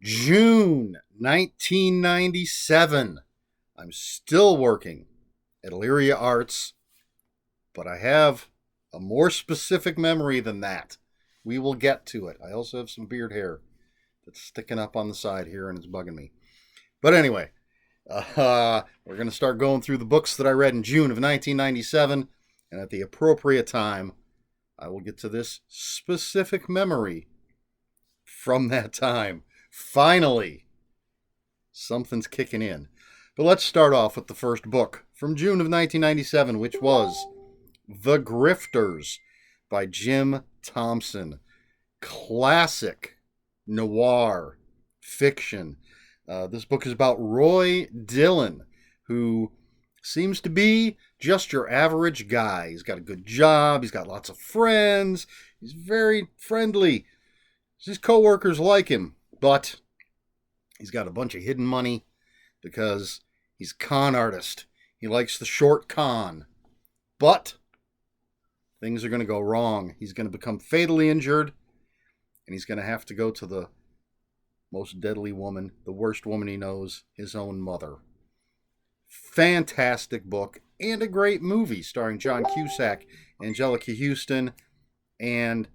June 1997. I'm still working at Illyria Arts, but I have a more specific memory than that. We will get to it. I also have some beard hair that's sticking up on the side here and it's bugging me. But anyway, we're going to start going through the books that I read in June of 1997, and at the appropriate time, I will get to this specific memory from that time. Finally, something's kicking in. But let's start off with the first book from June of 1997, which was The Grifters by Jim Thompson. Classic noir fiction. This book is about Roy Dillon, who seems to be just your average guy. He's got a good job. He's got lots of friends. He's very friendly. His coworkers like him, but he's got a bunch of hidden money because he's a con artist. He likes the short con. But things are going to go wrong. He's going to become fatally injured, and he's going to have to go to the most deadly woman, the worst woman he knows, his own mother. Fantastic book and a great movie starring John Cusack, Angelica Houston, and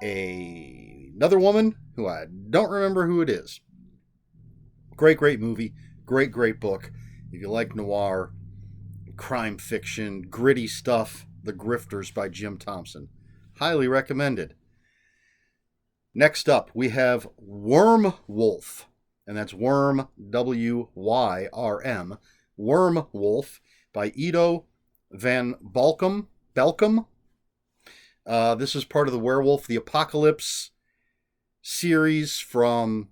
another woman who I don't remember who it is. Great movie. Great book. If you like noir, crime fiction, gritty stuff, The Grifters by Jim Thompson. Highly recommended. Next up, we have Wormwolf, and that's Worm, W-Y-R-M, Wormwolf by Ido van Balkum. This is part of the Werewolf the Apocalypse series from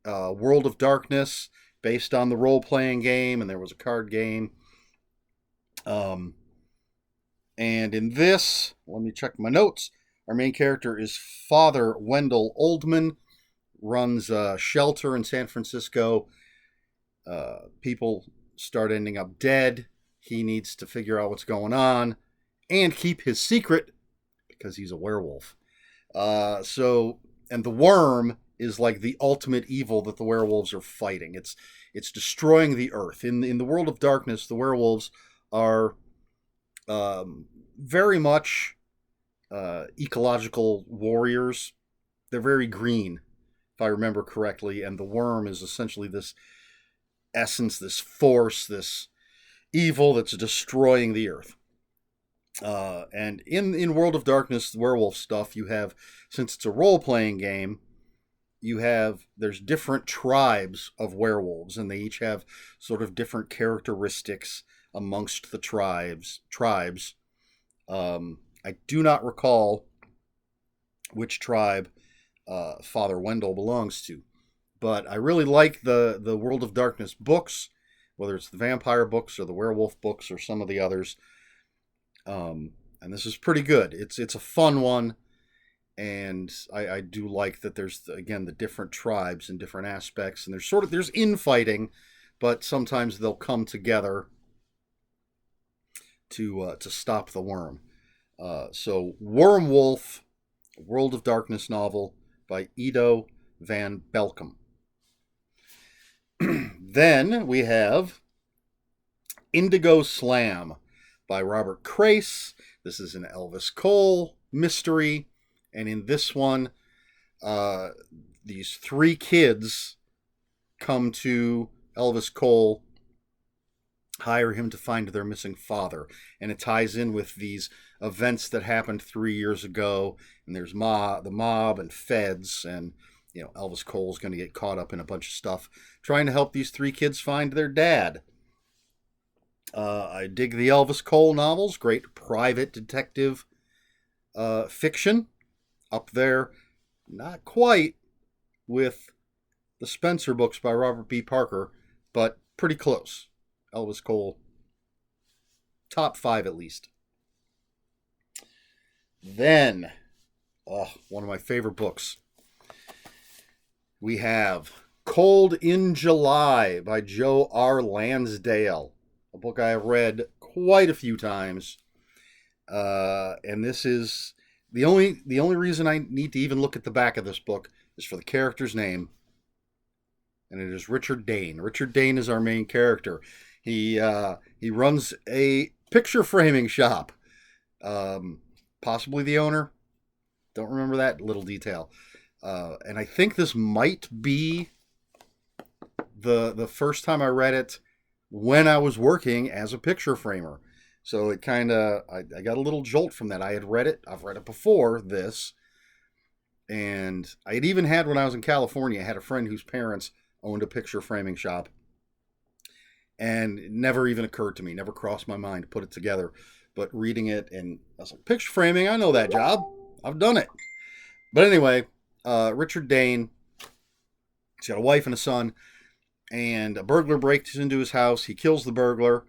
World of Darkness, based on the role-playing game, and there was a card game. And in this, let me check my notes. Our main character is Father Wendell Oldman, runs a shelter in San Francisco. People start ending up dead. He needs to figure out what's going on and keep his secret because he's a werewolf. And the worm is like the ultimate evil that the werewolves are fighting. It's destroying the earth. In the World of Darkness, the werewolves are very much ecological warriors. They're very green, if I remember correctly, and the worm is essentially this essence, this force, this evil that's destroying the earth. And in World of Darkness, the werewolf stuff, you have, since it's a role-playing game, there's different tribes of werewolves, and they each have sort of different characteristics amongst the tribes. I do not recall which tribe Father Wendell belongs to, but I really like the World of Darkness books, whether it's the vampire books or the werewolf books or some of the others. And this is pretty good. It's a fun one, and I do like that there's, again, the different tribes and different aspects, and there's infighting, but sometimes they'll come together to stop the worm. So Wormwolf, World of Darkness novel by Ido van Balkum. Then we have Indigo Slam by Robert Crace. This is an Elvis Cole mystery. And in this one, these three kids come to Elvis Cole, hire him to find their missing father. And it ties in with these events that happened 3 years ago. And there's the mob and feds. And, Elvis Cole's going to get caught up in a bunch of stuff trying to help these three kids find their dad. I dig the Elvis Cole novels. Great private detective fiction. Up there, not quite with the Spencer books by Robert B. Parker, but pretty close. Elvis Cole, top 5 at least. Then, one of my favorite books. We have Cold in July by Joe R. Lansdale, a book I have read quite a few times. And this is the only reason I need to even look at the back of this book is for the character's name, and it is Richard Dane. Richard Dane is our main character. He runs a picture framing shop. Possibly the owner. Don't remember that little detail. And I think this might be the first time I read it when I was working as a picture framer. So it kind of, I got a little jolt from that. I had read it. I've read it before this. And I had even had, when I was in California, I had a friend whose parents owned a picture framing shop. And it never even occurred to me, never crossed my mind to put it together. But reading it, and I was like, picture framing, I know that job. I've done it. But anyway, Richard Dane, he's got a wife and a son, and a burglar breaks into his house. He kills the burglar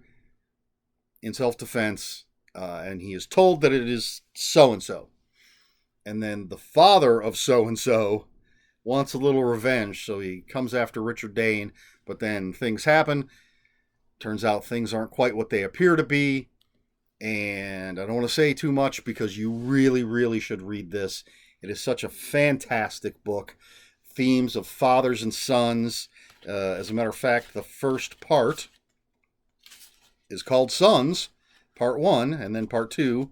in self-defense, and he is told that it is so-and-so. And then the father of so-and-so wants a little revenge, so he comes after Richard Dane, but then things happen. Turns out things aren't quite what they appear to be, and I don't want to say too much because you really, really should read this. It is such a fantastic book. Themes of fathers and sons. As a matter of fact, the first part is called Sons, Part 1, and then Part 2,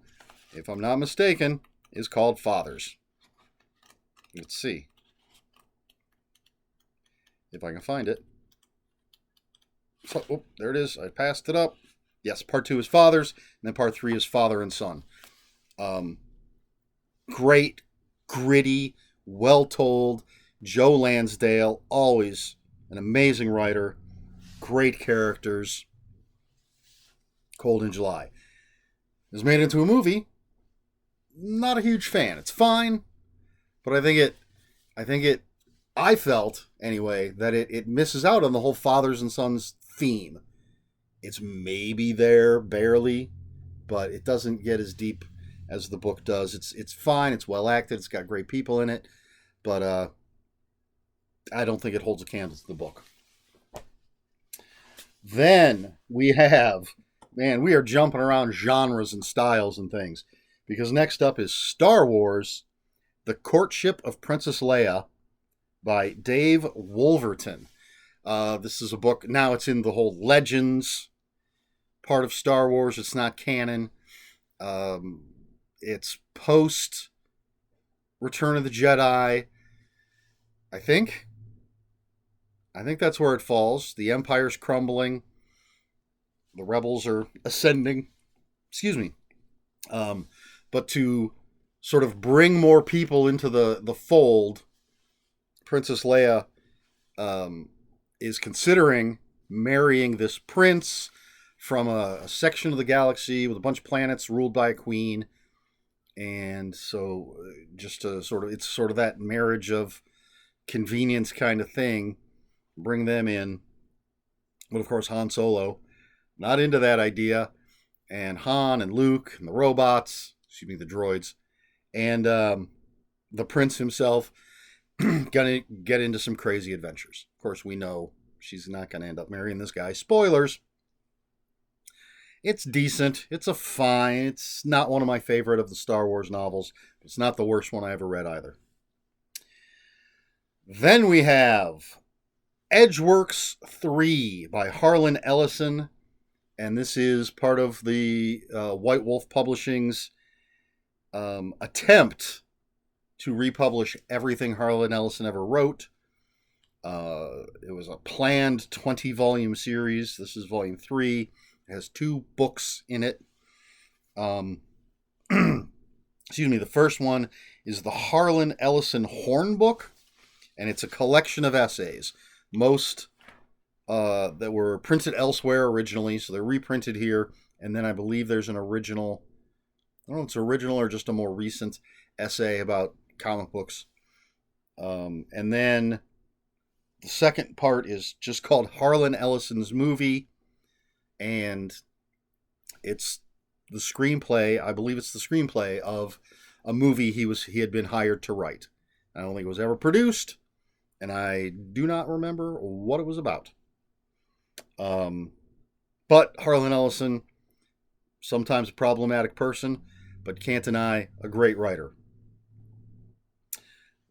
if I'm not mistaken, is called Fathers. Let's see if I can find it. So, oh, there it is. I passed it up. Yes, Part 2 is Fathers, and then Part 3 is Father and Son. Great, gritty, well-told. Joe Lansdale, always an amazing writer. Great characters. Cold in July. It was made into a movie. Not a huge fan. It's fine, but I felt, anyway, that it misses out on the whole fathers and sons theme. It's maybe there, barely, but it doesn't get as deep as the book does. It's fine. It's well acted. It's got great people in it, but I don't think it holds a candle to the book. Then we have, man, we are jumping around genres and styles and things, because next up is Star Wars, The Courtship of Princess Leia by Dave Wolverton. This is a book, now it's in the whole Legends part of Star Wars. It's not canon. It's post Return of the Jedi, I think. I think that's where it falls. The Empire's crumbling. The rebels are ascending. Excuse me. But to sort of bring more people into the fold, Princess Leia is considering marrying this prince from a section of the galaxy with a bunch of planets ruled by a queen. And so just to it's sort of that marriage of convenience kind of thing. Bring them in. But of course, Han Solo, not into that idea. And Han and Luke and the robots, the droids, and the prince himself gonna get into some crazy adventures. Of course, we know she's not gonna end up marrying this guy. Spoilers. It's decent. It's fine. It's not one of my favorite of the Star Wars novels. But it's not the worst one I ever read either. Then we have Edgeworks 3 by Harlan Ellison. And this is part of the White Wolf Publishing's attempt to republish everything Harlan Ellison ever wrote. It was a planned 20-volume series. This is volume 3. It has 2 books in it. Excuse me. The first one is the Harlan Ellison Horn Book, and it's a collection of essays. Most that were printed elsewhere originally, so they're reprinted here. And then I believe there's an original, I don't know if it's original or just a more recent essay about comic books. And then the second part is just called Harlan Ellison's Movie. And it's the screenplay, I believe it's the screenplay of a movie he had been hired to write. I don't think it was ever produced, and I do not remember what it was about. But Harlan Ellison, sometimes a problematic person, but can't deny a great writer.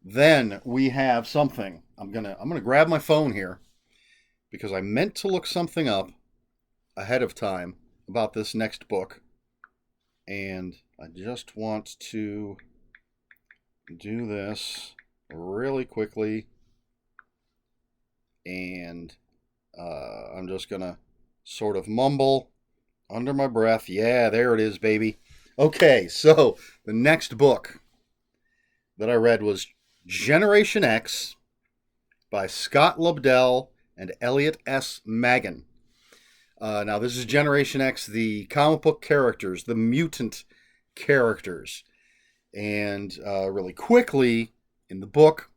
Then we have something. I'm gonna grab my phone here because I meant to look something up ahead of time about this next book, and I just want to do this really quickly, and I'm just gonna sort of mumble under my breath. Yeah, there it is, baby. Okay, so the next book that I read was Generation X by Scott Lobdell and Elliot S. Maggin. Now, this is Generation X, the comic book characters, the mutant characters. And really quickly, in the book,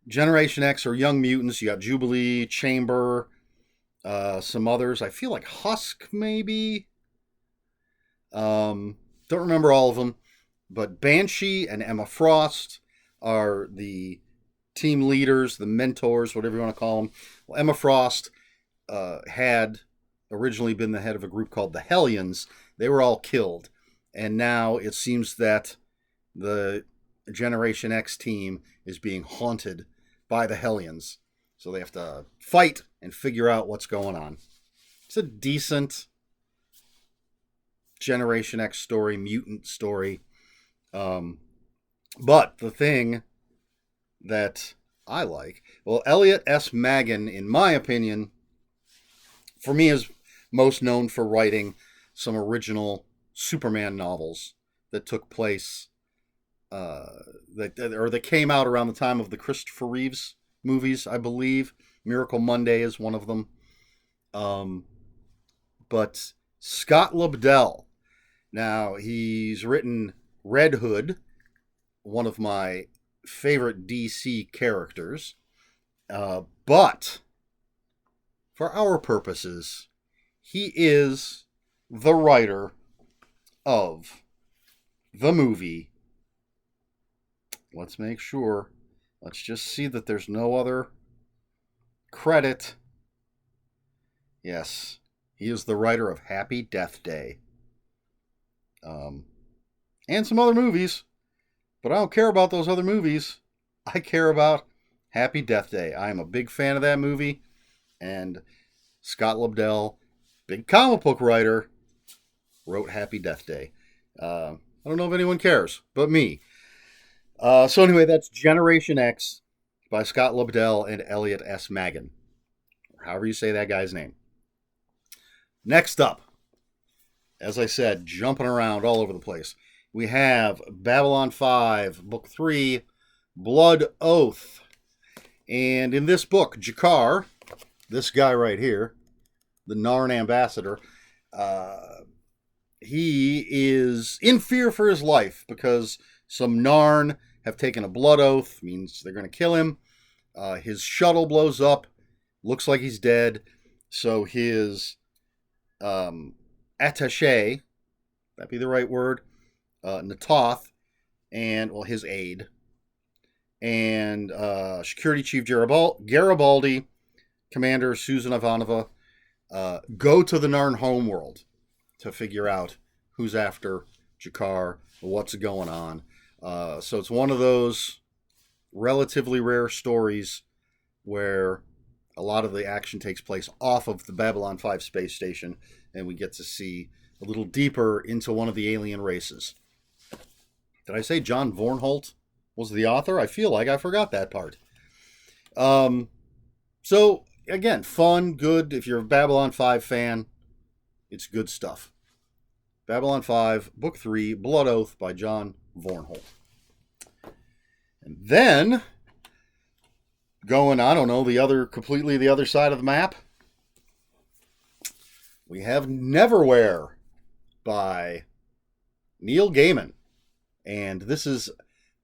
Generation X are young mutants. You got Jubilee, Chamber, some others. I feel like Husk, maybe. Don't remember all of them. But Banshee and Emma Frost are the team leaders, the mentors, whatever you want to call them. Well, Emma Frost had originally been the head of a group called the Hellions. They were all killed. And now it seems that the Generation X team is being haunted by the Hellions. So they have to fight and figure out what's going on. It's a decent Generation X story, mutant story. But the thing that I like, well, Elliot S. Maggin, in my opinion, for me, is most known for writing some original Superman novels that took place, that came out around the time of the Christopher Reeves movies, I believe. Miracle Monday is one of them. But Scott Lobdell, now he's written Red Hood, one of my favorite DC characters. But for our purposes, he is the writer of the movie. Let's make sure. Let's just see that there's no other credit. Yes, he is the writer of Happy Death Day. And some other movies. But I don't care about those other movies. I care about Happy Death Day. I am a big fan of that movie. And Scott Lobdell, big comic book writer, wrote Happy Death Day. I don't know if anyone cares, but me. So anyway, that's Generation X by Scott Lobdell and Elliot S. Maggin. Or however you say that guy's name. Next up, as I said, jumping around all over the place, we have Babylon 5, Book 3, Blood Oath. And in this book, Jakar, this guy right here, the Narn ambassador, he is in fear for his life because some Narn have taken a blood oath, means they're going to kill him. His shuttle blows up, looks like he's dead, so his attaché, that'd be the right word, Natoth, and, well, his aide, and Security Chief Garibaldi, Commander Susan Ivanova, go to the Narn homeworld to figure out who's after Jakar, what's going on. So it's one of those relatively rare stories where a lot of the action takes place off of the Babylon 5 space station, and we get to see a little deeper into one of the alien races. Did I say John Vornholt was the author? I feel like I forgot that part. So, again, fun, good. If you're a Babylon 5 fan, it's good stuff. Babylon 5, Book 3, Blood Oath by John Vornholt. And then, going, I don't know, completely the other side of the map, we have Neverwhere by Neil Gaiman. And this is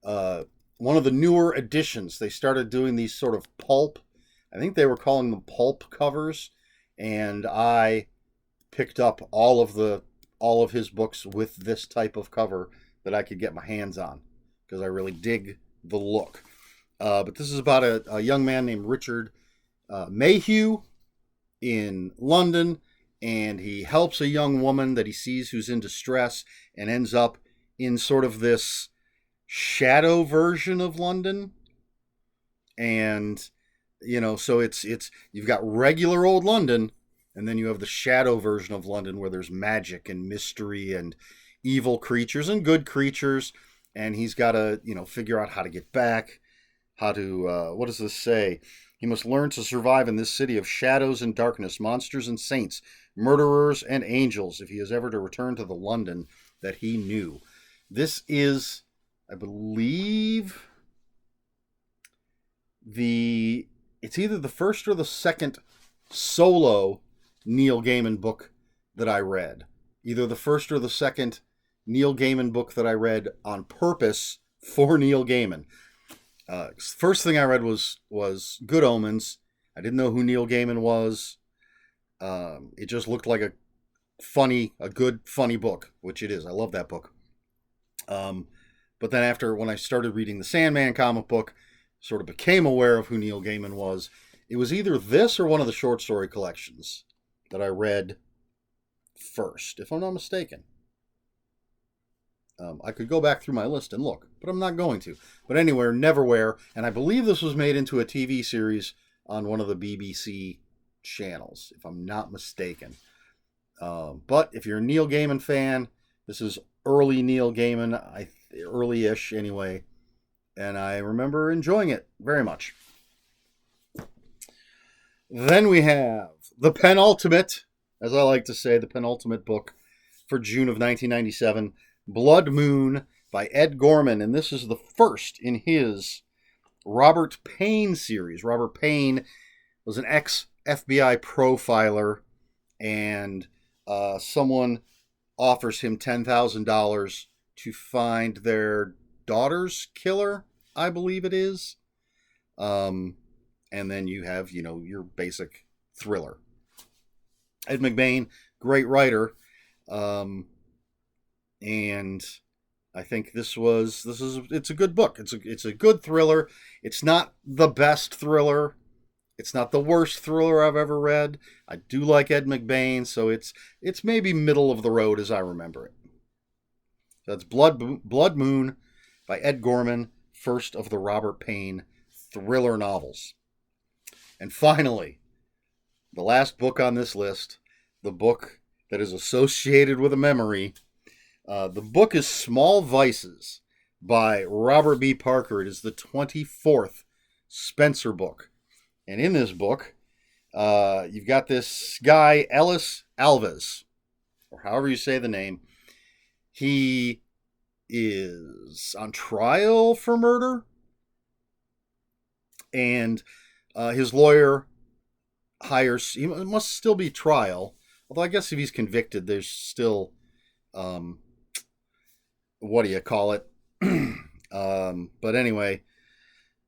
one of the newer editions. They started doing these sort of pulp, I think they were calling them pulp covers, and I picked up all of his books with this type of cover that I could get my hands on, because I really dig the look. But this is about a young man named Richard Mayhew in London, and he helps a young woman that he sees who's in distress and ends up in sort of this shadow version of London. And So it's you've got regular old London, and then you have the shadow version of London where there's magic and mystery and evil creatures and good creatures, and he's got to figure out how to get back, how to what does this say? He must learn to survive in this city of shadows and darkness, monsters and saints, murderers and angels, if he is ever to return to the London that he knew. This is, I believe, it's either the first or the second solo Neil Gaiman book that I read. Either the first or the second Neil Gaiman book that I read on purpose for Neil Gaiman. First thing I read was Good Omens. I didn't know who Neil Gaiman was. It just looked like a good, funny book, which it is. I love that book. But then when I started reading the Sandman comic book, sort of became aware of who Neil Gaiman was. It was either this or one of the short story collections that I read first, if I'm not mistaken. I could go back through my list and look, but I'm not going to. But anyway, Neverwhere, and I believe this was made into a TV series on one of the BBC channels, if I'm not mistaken. But if you're a Neil Gaiman fan, this is early Neil Gaiman, early-ish anyway, and I remember enjoying it very much. Then we have the penultimate, as I like to say, the penultimate book for June of 1997, Blood Moon by Ed Gorman, and this is the first in his Robert Payne series. Robert Payne was an ex-FBI profiler, and someone offers him $10,000 to find their daughter's killer, I believe it is. And then you have, your basic thriller. Ed McBain, great writer. And I think it's a good book. It's a good thriller. It's not the best thriller. It's not the worst thriller I've ever read. I do like Ed McBain, so it's maybe middle of the road as I remember it. So that's Blood Moon by Ed Gorman, first of the Robert Payne thriller novels. And finally, the last book on this list, the book that is associated with a memory. The book is Small Vices by Robert B. Parker. It is the 24th Spencer book. And in this book, you've got this guy, Ellis Alves, or however you say the name. He is on trial for murder. And his lawyer he must still be trial. Although I guess if he's convicted, there's still, what do you call it? But anyway,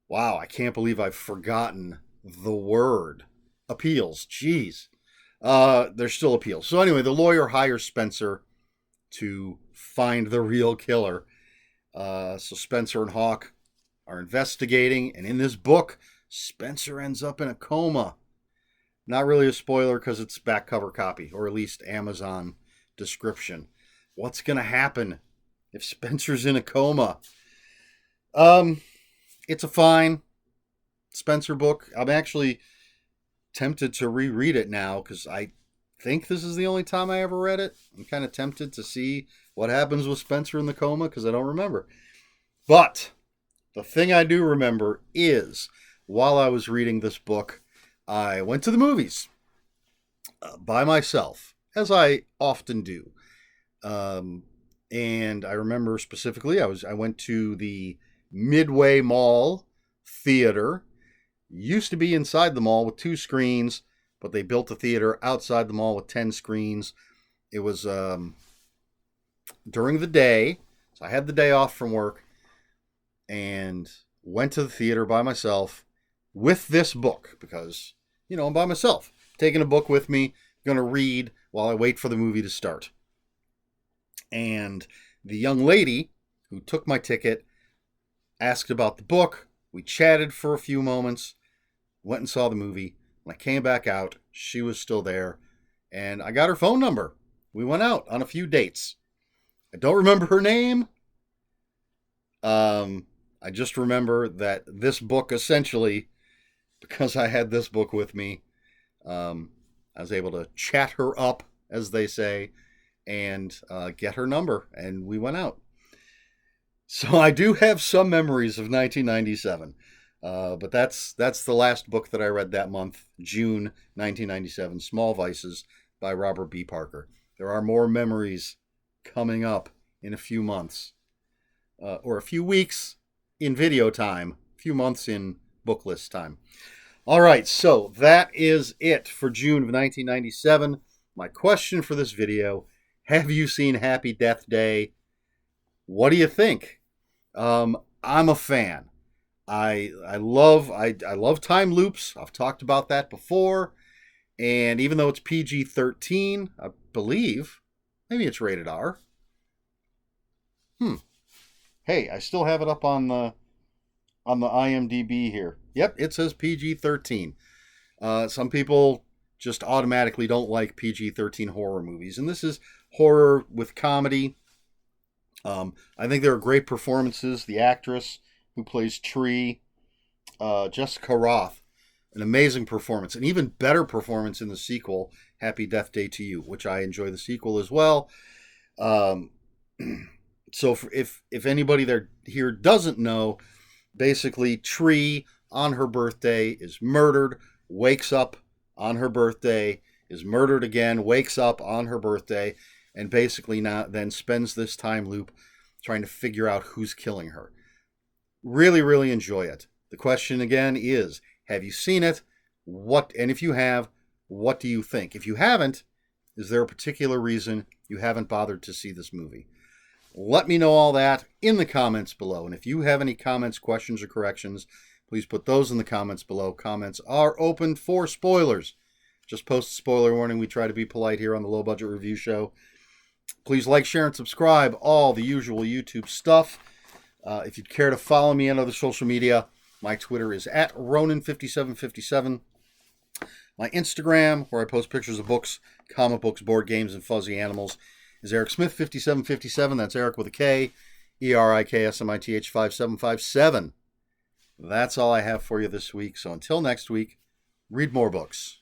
wow, I can't believe I've forgotten the word. Appeals, jeez. There's still appeals. So anyway, the lawyer hires Spencer to find the real killer. So Spencer and Hawk are investigating, and in this book, Spencer ends up in a coma. Not really a spoiler because it's back cover copy, or at least Amazon description. What's going to happen if Spencer's in a coma? It's a fine Spencer book. I'm actually tempted to reread it now because I think this is the only time I ever read it. I'm kind of tempted to see what happens with Spencer in the coma because I don't remember. But the thing I do remember is while I was reading this book, I went to the movies by myself, as I often do. And I remember specifically, I went to the Midway Mall Theater. Used to be inside the mall with 2 screens, but they built a theater outside the mall with 10 screens. It was during the day, so I had the day off from work and went to the theater by myself with this book because, I'm by myself. Taking a book with me, going to read while I wait for the movie to start. And the young lady who took my ticket asked about the book. We chatted for a few moments, went and saw the movie. When I came back out, she was still there, and I got her phone number. We went out on a few dates. I don't remember her name. I just remember that this book essentially because I had this book with me. I was able to chat her up, as they say, and get her number, and we went out. So I do have some memories of 1997, but that's the last book that I read that month, June 1997, Small Vices by Robert B. Parker. There are more memories coming up in a few months, or a few weeks in video time, a few months in book list time. All right, so that is it for June of 1997. My question for this video, have you seen Happy Death Day? What do you think? I'm a fan. I love time loops. I've talked about that before. And even though it's PG-13, I believe, maybe it's rated R. Hey, I still have it up on the IMDb here. Yep, it says PG-13. Some people just automatically don't like PG-13 horror movies, and this is horror with comedy. I think there are great performances. The actress who plays Tree, Jessica Roth, an amazing performance. An even better performance in the sequel, Happy Death Day to You, which I enjoy the sequel as well. So if anybody here doesn't know, basically Tree on her birthday is murdered, wakes up on her birthday, is murdered again, wakes up on her birthday, and basically now then spends this time loop trying to figure out who's killing her. Really, really enjoy it. The question again is, have you seen it? And if you have, what do you think? If you haven't, is there a particular reason you haven't bothered to see this movie? Let me know all that in the comments below. And if you have any comments, questions, or corrections, please put those in the comments below. Comments are open for spoilers. Just post a spoiler warning. We try to be polite here on the Low Budget Review Show. Please like, share, and subscribe. All the usual YouTube stuff. If you'd care to follow me on other social media, my Twitter is @Ronin5757. My Instagram, where I post pictures of books, comic books, board games, and fuzzy animals, is Eric Smith 5757. That's Eric with a K, ERIKSMITH 5757. That's all I have for you this week. So until next week, read more books.